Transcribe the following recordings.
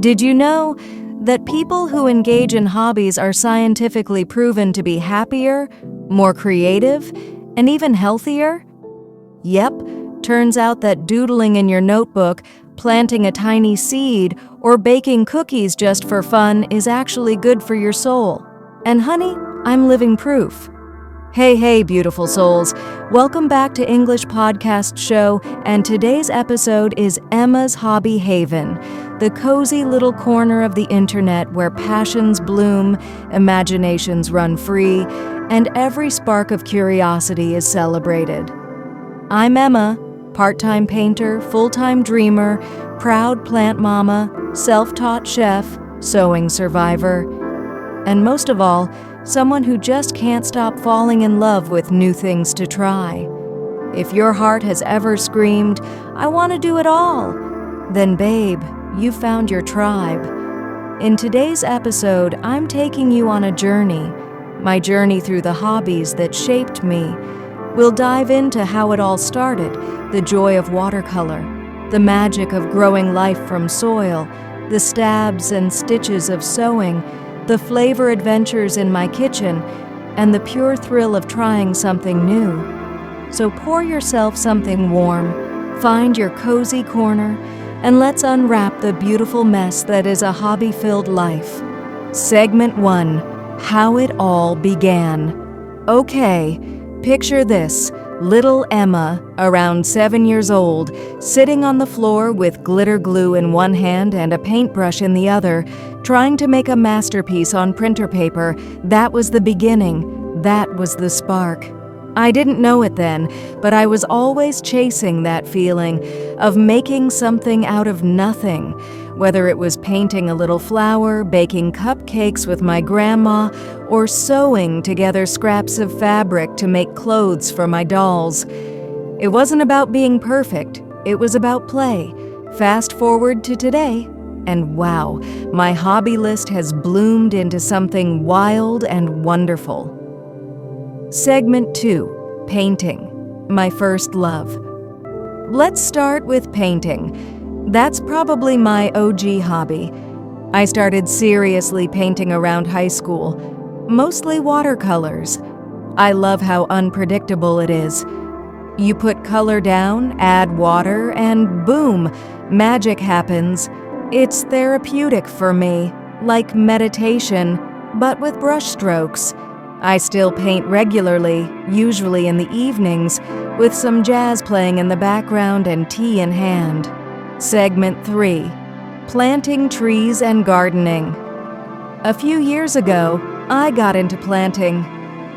Did you know that people who engage in hobbies are scientifically proven to be happier, more creative, and even healthier? Yep, turns out that doodling in your notebook, planting a tiny seed, or baking cookies just for fun is actually good for your soul. And honey, I'm living proof. Hey, beautiful souls. Welcome back to English Podcast Show, and today's episode is Emma's Hobby Haven, the cozy little corner of the internet where passions bloom, imaginations run free, and every spark of curiosity is celebrated. I'm Emma, part-time painter, full-time dreamer, proud plant mama, self-taught chef, sewing survivor, and most of all, someone who just can't stop falling in love with new things to try. If your heart has ever screamed, "I want to do it all," then babe, you found your tribe. In today's episode, I'm taking you on a journey, my journey through the hobbies that shaped me. We'll dive into how it all started, the joy of watercolor, the magic of growing life from soil, the stabs and stitches of sewing, the flavor adventures in my kitchen, and the pure thrill of trying something new. So pour yourself something warm, find your cozy corner, and let's unwrap the beautiful mess that is a hobby-filled life. Segment 1, How It All Began. Okay, picture this. Little Emma, around 7 years old, sitting on the floor with glitter glue in one hand and a paintbrush in the other, trying to make a masterpiece on printer paper. That was the beginning. That was the spark. I didn't know it then, but I was always chasing that feeling of making something out of nothing, whether it was painting a little flower, baking cupcakes with my grandma, or sewing together scraps of fabric to make clothes for my dolls. It wasn't about being perfect, it was about play. Fast forward to today, and wow, my hobby list has bloomed into something wild and wonderful. Segment 2, Painting, my first love. Let's start with painting. That's probably my OG hobby. I started seriously painting around high school, mostly watercolors. I love how unpredictable it is. You put color down, add water, and boom, magic happens. It's therapeutic for me, like meditation, but with brushstrokes. I still paint regularly, usually in the evenings, with some jazz playing in the background and tea in hand. Segment 3, Planting Trees and Gardening. A few years ago, I got into planting.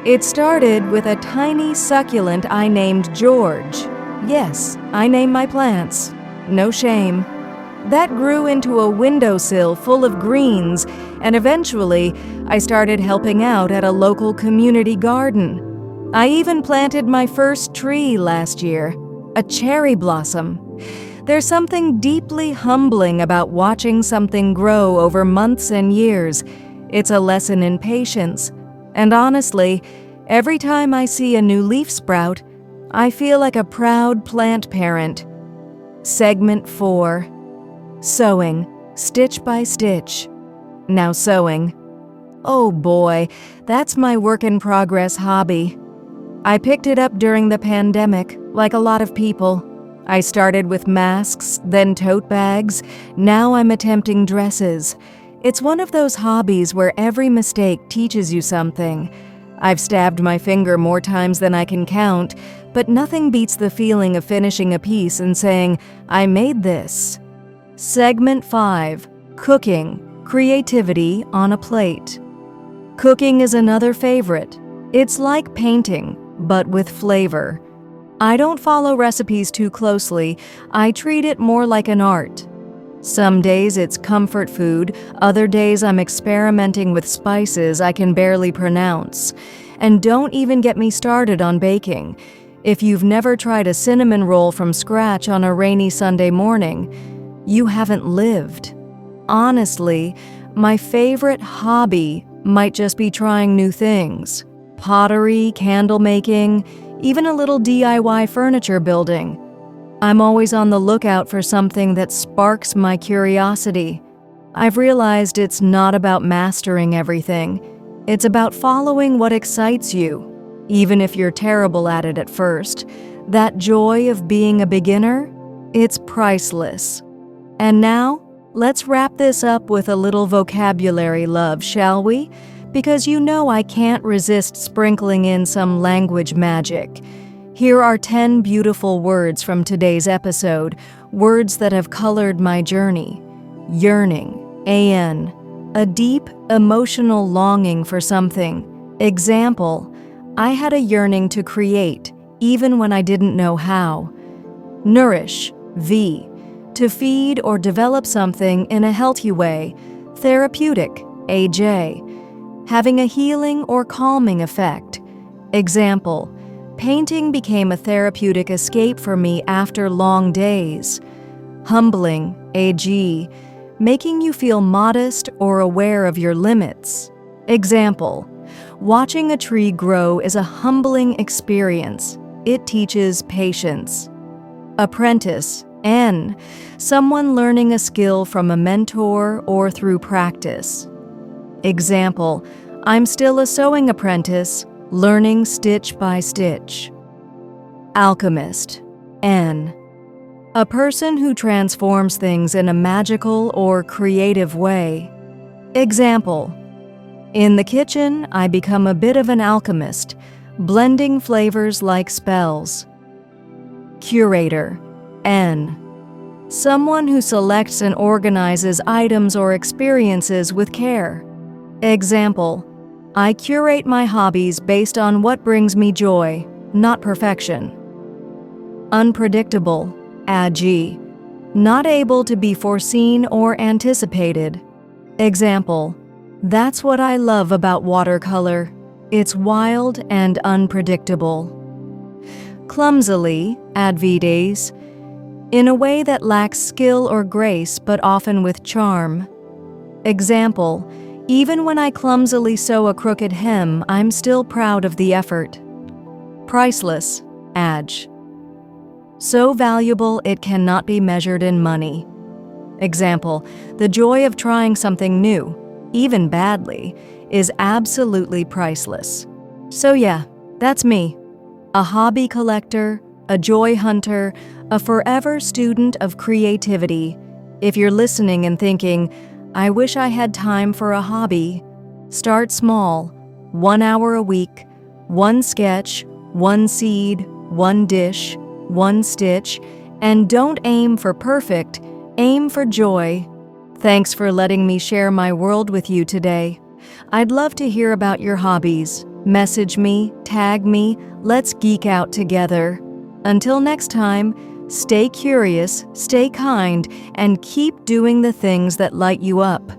It started with a tiny succulent I named George. Yes, I name my plants. No shame. That grew into a windowsill full of greens, and eventually, I started helping out at a local community garden. I even planted my first tree last year, a cherry blossom. There's something deeply humbling about watching something grow over months and years. It's a lesson in patience. And honestly, every time I see a new leaf sprout, I feel like a proud plant parent. Segment 4, Sewing, stitch by stitch. Now sewing. Oh boy, that's my work-in-progress hobby. I picked it up during the pandemic, like a lot of people. I started with masks, then tote bags. Now I'm attempting dresses. It's one of those hobbies where every mistake teaches you something. I've stabbed my finger more times than I can count, but nothing beats the feeling of finishing a piece and saying, "I made this." Segment 5, Cooking, creativity on a plate. Cooking is another favorite. It's like painting, but with flavor. I don't follow recipes too closely. I treat it more like an art. Some days it's comfort food, other days I'm experimenting with spices I can barely pronounce. And don't even get me started on baking. If you've never tried a cinnamon roll from scratch on a rainy Sunday morning, you haven't lived. Honestly, my favorite hobby might just be trying new things. Pottery, candle making, even a little DIY furniture building. I'm always on the lookout for something that sparks my curiosity. I've realized it's not about mastering everything. It's about following what excites you, even if you're terrible at it at first. That joy of being a beginner, it's priceless. And now, let's wrap this up with a little vocabulary love, shall we? Because you know I can't resist sprinkling in some language magic. Here are 10 beautiful words from today's episode, words that have colored my journey. Yearning, A-N, a deep, emotional longing for something. Example, I had a yearning to create, even when I didn't know how. Nourish, V, to feed or develop something in a healthy way. Therapeutic, AJ, having a healing or calming effect. Example, painting became a therapeutic escape for me after long days. Humbling, AG, making you feel modest or aware of your limits. Example, watching a tree grow is a humbling experience. It teaches patience. Apprentice, N, someone learning a skill from a mentor or through practice. Example, I'm still a sewing apprentice, learning stitch by stitch. Alchemist, N, a person who transforms things in a magical or creative way. Example, in the kitchen, I become a bit of an alchemist, blending flavors like spells. Curator, N, someone who selects and organizes items or experiences with care. Example, I curate my hobbies based on what brings me joy, not perfection. Unpredictable, AG, not able to be foreseen or anticipated. Example, that's what I love about watercolor. It's wild and unpredictable. Clumsily, advides, in a way that lacks skill or grace but often with charm. Example, even when I clumsily sew a crooked hem, I'm still proud of the effort. Priceless, AG, so valuable it cannot be measured in money. Example, the joy of trying something new, even badly, is absolutely priceless. So yeah, that's me. A hobby collector, a joy hunter, a forever student of creativity. If you're listening and thinking, I wish I had time for a hobby, start small, 1 hour a week, one sketch, one seed, one dish, one stitch, and don't aim for perfect, aim for joy. Thanks for letting me share my world with you today. I'd love to hear about your hobbies. Message me, tag me, let's geek out together. Until next time, stay curious, stay kind, and keep doing the things that light you up.